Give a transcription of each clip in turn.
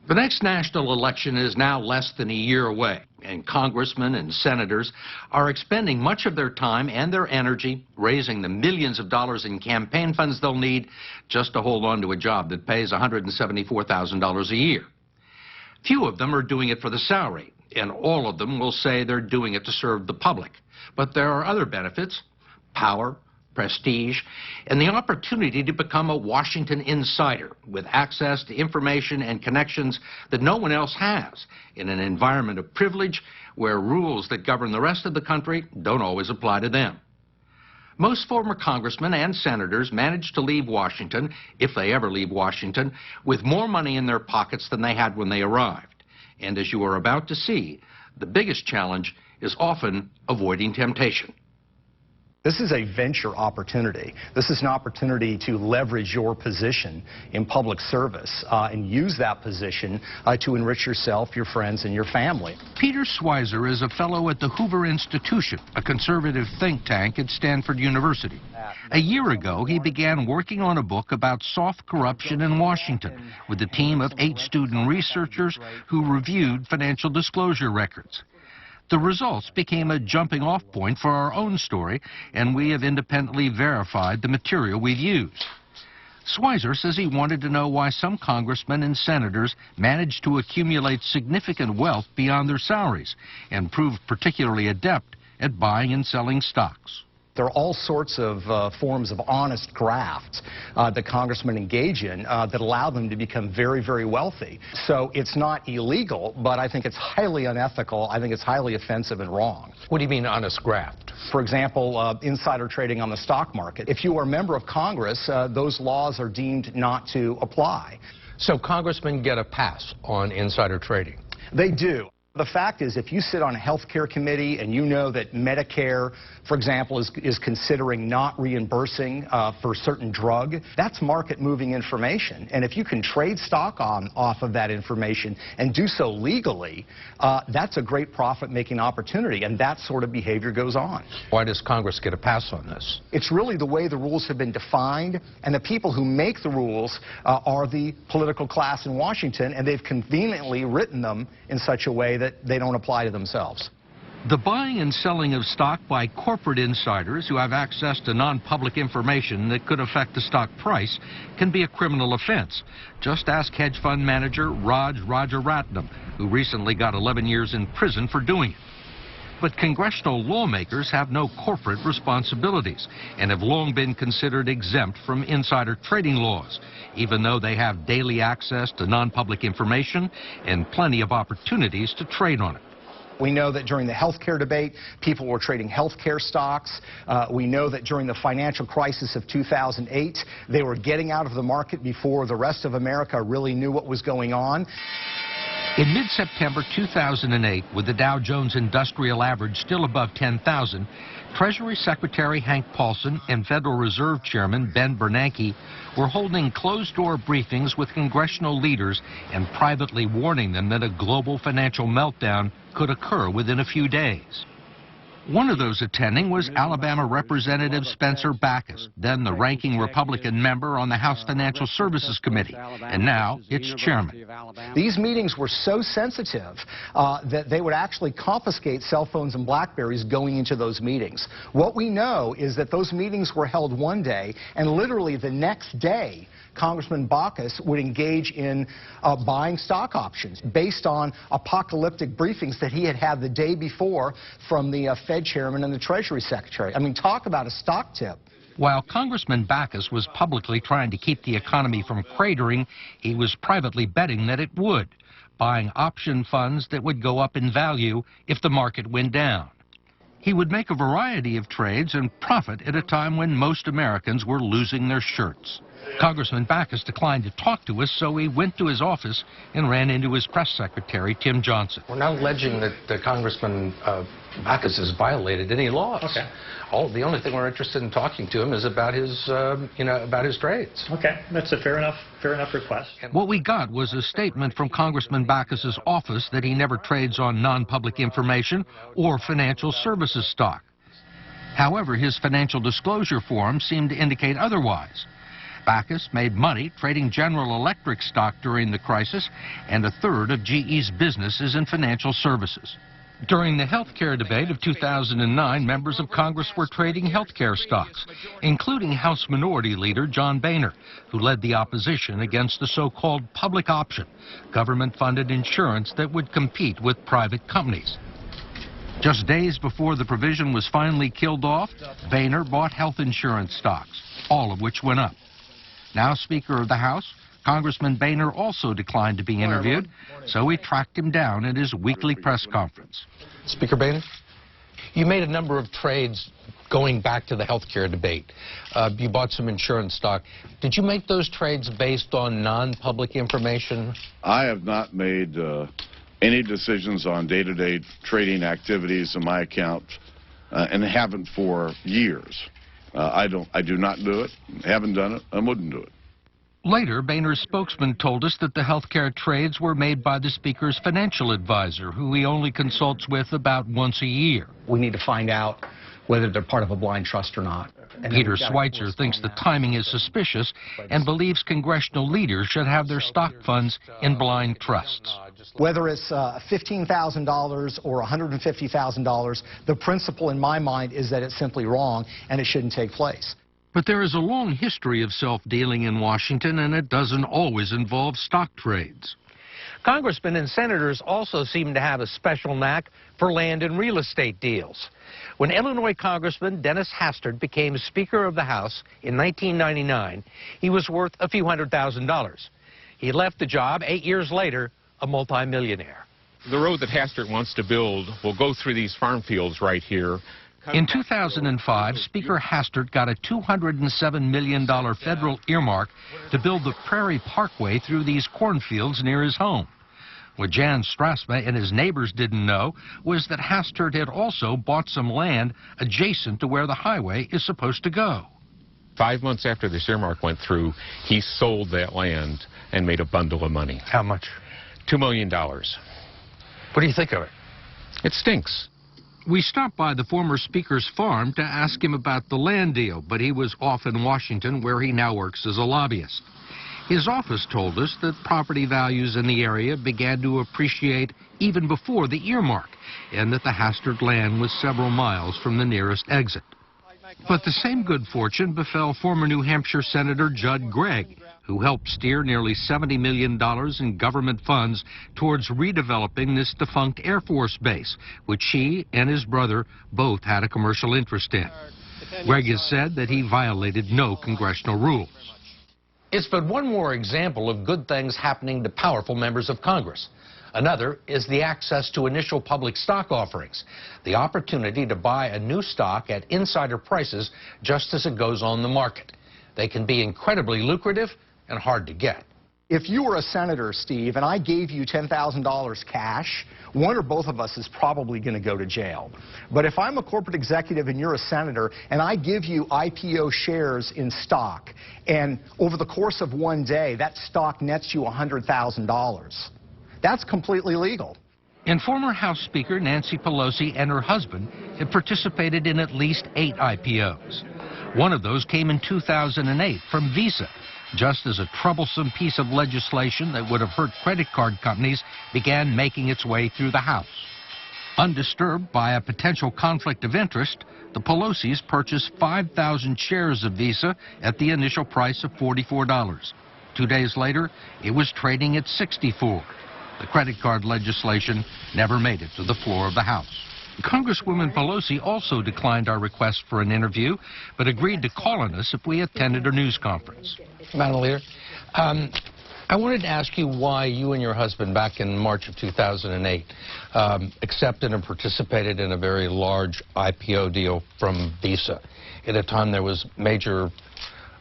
The next national election is now less than a year away, and congressmen and senators are expending much of their time and their energy raising the millions of dollars in campaign funds they'll need just to hold on to a job that pays $174,000 a year. Few of them are doing it for the salary, and all of them will say they're doing it to serve the public. But there are other benefits: power, prestige, and the opportunity to become a Washington insider with access to information and connections that no one else has in an environment of privilege where rules that govern the rest of the country don't always apply to them. Most former congressmen and senators manage to leave Washington, if they ever leave Washington, with more money in their pockets than they had when they arrived. And as you are about to see, the biggest challenge is often avoiding temptation. This is a venture opportunity. This is an opportunity to leverage your position in public service and use that position to enrich yourself, your friends, and your family. Peter Schweizer is a fellow at the Hoover Institution, a conservative think tank at Stanford University. A year ago, he began working on a book about soft corruption in Washington with a team of 8 student researchers who reviewed financial disclosure records. The results became a jumping-off point for our own story, and we have independently verified the material we've used. Schweizer says he wanted to know why some congressmen and senators managed to accumulate significant wealth beyond their salaries and proved particularly adept at buying and selling stocks. There are all sorts of forms of honest graft that congressmen engage in that allow them to become very, very wealthy. So it's not illegal, but I think it's highly unethical. I think it's highly offensive and wrong. What do you mean honest graft? For example, insider trading on the stock market. If you are a member of Congress, those laws are deemed not to apply. So congressmen get a pass on insider trading? They do. The fact is, if you sit on a health care committee and you know that Medicare, for example, is considering not reimbursing for a certain drug, that's market-moving information. And if you can trade stock off of that information and do so legally, that's a great profit-making opportunity, and that sort of behavior goes on. Why does Congress get a pass on this? It's really the way the rules have been defined, and the people who make the rules are the political class in Washington, and they've conveniently written them in such a way that they don't apply to themselves. The buying and selling of stock by corporate insiders who have access to non-public information that could affect the stock price can be a criminal offense. Just ask hedge fund manager Raj Rajaratnam, who recently got 11 years in prison for doing it. But congressional lawmakers have no corporate responsibilities and have long been considered exempt from insider trading laws, even though they have daily access to non-public information and plenty of opportunities to trade on it. We know that during the health care debate, people were trading health care stocks. We know that during the financial crisis of 2008, they were getting out of the market before the rest of America really knew what was going on. In mid-September 2008, with the Dow Jones Industrial Average still above 10,000, Treasury Secretary Hank Paulson and Federal Reserve Chairman Ben Bernanke were holding closed-door briefings with congressional leaders and privately warning them that a global financial meltdown could occur within a few days. One of those attending was Alabama Representative Spencer Bachus, then the ranking Republican member on the House Financial Services Committee, and now its chairman. These meetings were so sensitive that they would actually confiscate cell phones and BlackBerries going into those meetings. What we know is that those meetings were held one day, and literally the next day, Congressman Bachus would engage in buying stock options based on apocalyptic briefings that he had had the day before from the Fed chairman and the Treasury Secretary. I mean, talk about a stock tip. While Congressman Bachus was publicly trying to keep the economy from cratering, he was privately betting that it would, buying option funds that would go up in value if the market went down. He would make a variety of trades and profit at a time when most Americans were losing their shirts. Congressman Bachus declined to talk to us, so we went to his office and ran into his press secretary, Tim Johnson. We're not alleging that Congressman Bachus has violated any laws. Okay. The only thing we're interested in talking to him is about his, about his trades. Okay, that's a fair enough request. What we got was a statement from Congressman Bachus's office that he never trades on non-public information or financial services stock. However, his financial disclosure form seemed to indicate otherwise. Backus made money trading General Electric stock during the crisis, and a third of GE's business is in financial services. During the health care debate of 2009, members of Congress were trading health care stocks, including House Minority Leader John Boehner, who led the opposition against the so-called public option, government-funded insurance that would compete with private companies. Just days before the provision was finally killed off, Boehner bought health insurance stocks, all of which went up. Now Speaker of the House, Congressman Boehner also declined to be interviewed, so we tracked him down at his weekly press conference. Speaker Boehner, you made a number of trades going back to the health care debate. You bought some insurance stock. Did you make those trades based on non-public information? I have not made any decisions on day-to-day trading activities in my account, and haven't for years. I do not do it, haven't done it, and wouldn't do it. Later, Boehner's spokesman told us that the health care trades were made by the Speaker's financial advisor, who he only consults with about once a year. We need to find out whether they're part of a blind trust or not. Peter Schweitzer thinks the timing is suspicious and believes congressional leaders should have their stock funds in blind trusts. Whether it's $15,000 or $150,000, the principle in my mind is that it's simply wrong and it shouldn't take place. But there is a long history of self-dealing in Washington, and it doesn't always involve stock trades. Congressmen and senators also seem to have a special knack for land and real estate deals. When Illinois Congressman Dennis Hastert became Speaker of the House in 1999, he was worth a few $100,000. He left the job 8 years later, a multimillionaire. The road that Hastert wants to build will go through these farm fields right here. In 2005, Speaker Hastert got a $207 million federal earmark to build the Prairie Parkway through these cornfields near his home. What Jan Strasma and his neighbors didn't know was that Hastert had also bought some land adjacent to where the highway is supposed to go. 5 months after this earmark went through, he sold that land and made a bundle of money. How much? $2 million. What do you think of it? It stinks. We stopped by the former Speaker's farm to ask him about the land deal, but he was off in Washington, where he now works as a lobbyist. His office told us that property values in the area began to appreciate even before the earmark, and that the Hastert land was several miles from the nearest exit. But the same good fortune befell former New Hampshire Senator Judd Gregg, who helped steer nearly $70 million in government funds towards redeveloping this defunct Air Force base, which he and his brother both had a commercial interest in. Gregg has said that he violated no congressional rules. It's but one more example of good things happening to powerful members of Congress. Another is the access to initial public stock offerings, the opportunity to buy a new stock at insider prices just as it goes on the market. They can be incredibly lucrative and hard to get. If you were a senator, Steve, and I gave you $10,000 cash, one or both of us is probably going to go to jail. But if I'm a corporate executive and you're a senator, and I give you IPO shares in stock, and over the course of one day, that stock nets you $100,000, that's completely legal. And former House Speaker Nancy Pelosi and her husband have participated in at least 8 IPOs. One of those came in 2008 from Visa, just as a troublesome piece of legislation that would have hurt credit card companies began making its way through the House. Undisturbed by a potential conflict of interest, the Pelosi's purchased 5,000 shares of Visa at the initial price of $44. 2 days later, it was trading at $64. The credit card legislation never made it to the floor of the House. Congresswoman Pelosi also declined our request for an interview, but agreed to call on us if we attended a news conference. Madam Leader, I wanted to ask you why you and your husband, back in March of 2008, accepted and participated in a very large IPO deal from Visa. At a time there was major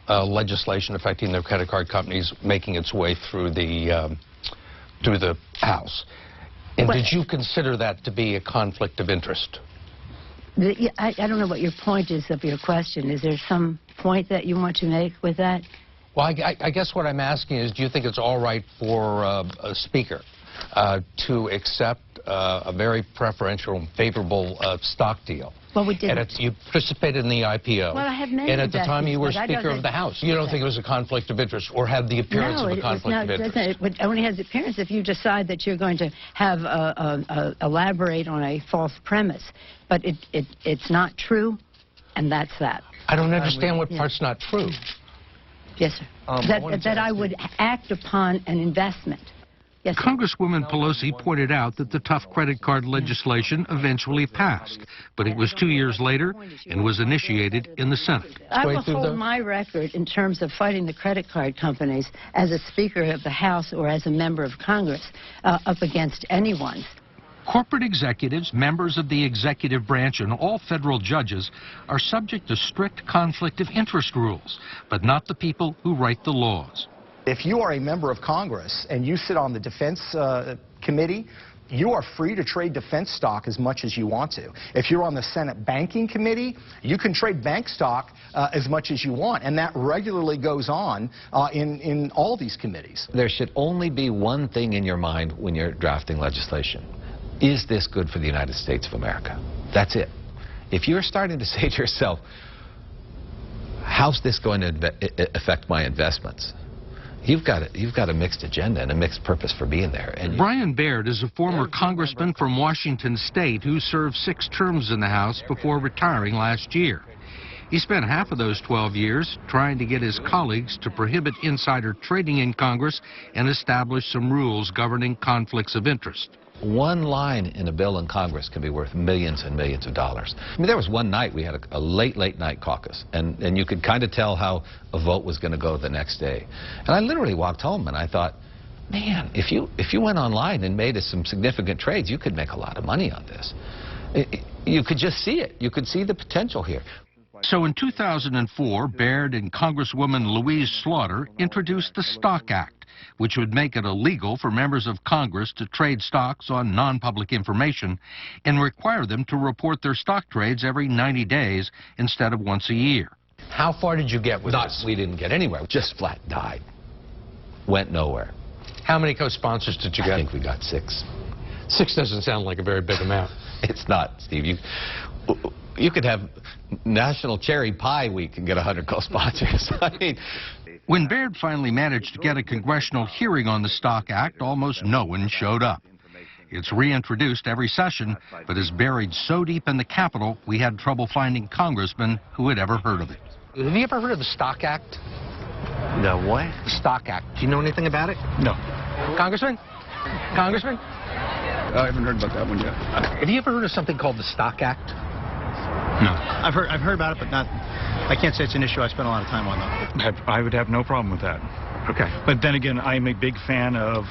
legislation affecting their credit card companies making its way through the House. And did you consider that to be a conflict of interest? I don't know what your point is of your question. Is there some point that you want to make with that? Well, I guess what I'm asking is, do you think it's all right for a speaker to accept a very preferential and favorable stock deal Well, we didn't. And you participated in the IPO. Well, I have many And at the time, you were investments, but Speaker that of the doesn't- House. You don't think it was a conflict of interest or had the appearance of a conflict of interest? It only has the appearance if you decide that you're going to have elaborate on a false premise. But it's not true, and that's that. I don't understand what part's not true. Yes, sir. That I would act upon an investment. Yes, sir. Congresswoman Pelosi pointed out that the tough credit card legislation eventually passed, but it was 2 years later and was initiated in the Senate. I will Wait through hold the- my record in terms of fighting the credit card companies as a Speaker of the House or as a member of Congress up against anyone. Corporate executives, members of the executive branch, and all federal judges are subject to strict conflict of interest rules, but not the people who write the laws. If you are a member of Congress and you sit on the Defense Committee, you are free to trade defense stock as much as you want to. If you're on the Senate Banking Committee, you can trade bank stock as much as you want, and that regularly goes on in all these committees. There should only be one thing in your mind when you're drafting legislation. Is this good for the United States of America? That's it. If you're starting to say to yourself, how's this going to affect my investments? You've got a mixed agenda and a mixed purpose for being there. And Brian Baird is a former congressman from Washington State who served 6 terms in the House before retiring last year. He spent half of those 12 years trying to get his colleagues to prohibit insider trading in Congress and establish some rules governing conflicts of interest. one line in a bill in Congress can be worth millions and millions of dollars. I mean, there was one night we had a late night caucus, and you could kind of tell how a vote was going to go the next day. And I literally walked home and I thought, man, if you went online and made some significant trades, you could make a lot of money on this. You could just see it. You could see the potential here. So in 2004, Baird and Congresswoman Louise Slaughter introduced the Stock Act, which would make it illegal for members of Congress to trade stocks on non-public information and require them to report their stock trades every 90 days instead of once a year. How far did you get with this? We didn't get anywhere. Just flat died. Went nowhere. How many co-sponsors did you get? I think we got 6. 6 doesn't sound like a very big amount. It's not, Steve. You could have National Cherry Pie Week and get 100 co-sponsors. I mean, when Baird finally managed to get a congressional hearing on the Stock Act, almost no one showed up. It's reintroduced every session, but is buried so deep in the Capitol, we had trouble finding congressmen who had ever heard of it. Have you ever heard of the Stock Act? the what? The Stock Act. Do you know anything about it? No. Congressman? Congressman? I haven't heard about that one yet. Have you ever heard of something called the Stock Act? No. I've heard about it, but not. I can't say it's an issue I spent a lot of time on, though. I would have no problem with that. Okay. But then again, I'm a big fan of,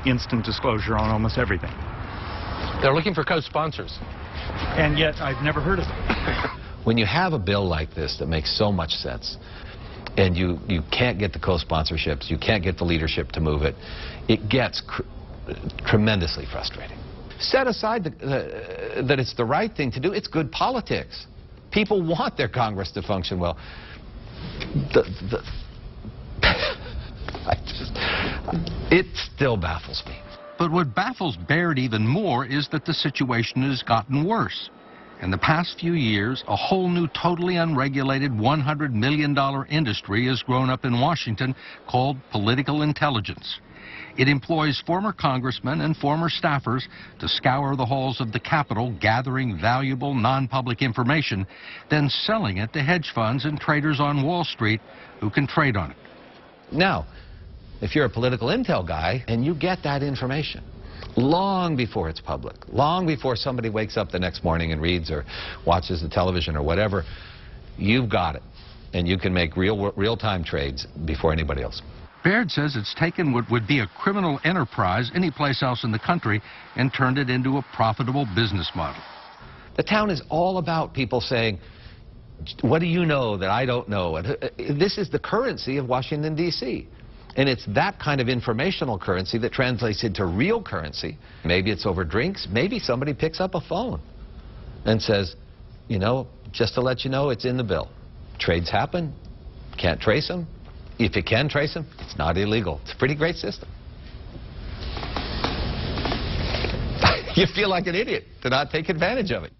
instant disclosure on almost everything. They're looking for co-sponsors. And yet, I've never heard of it. When you have a bill like this that makes so much sense, and you can't get the co-sponsorships, you can't get the leadership to move it, it gets tremendously frustrating. Set aside that it's the right thing to do. It's good politics. People want their Congress to function well. It still baffles me. But what baffles Baird even more is that the situation has gotten worse. In the past few years, a whole new, totally unregulated $100 million industry has grown up in Washington called political intelligence. It employs former congressmen and former staffers to scour the halls of the Capitol, gathering valuable non-public information, then selling it to hedge funds and traders on Wall Street who can trade on it. Now, if you're a political intel guy and you get that information long before it's public, long before somebody wakes up the next morning and reads or watches the television or whatever, you've got it. And you can make real-time trades before anybody else. Baird says it's taken what would be a criminal enterprise anyplace else in the country and turned it into a profitable business model. The town is all about people saying, what do you know that I don't know? And this is the currency of Washington, D.C. And it's that kind of informational currency that translates into real currency. Maybe it's over drinks. Maybe somebody picks up a phone and says, just to let you know, it's in the bill. Trades happen. Can't trace them. If you can trace them, it's not illegal. It's a pretty great system. You feel like an idiot to not take advantage of it.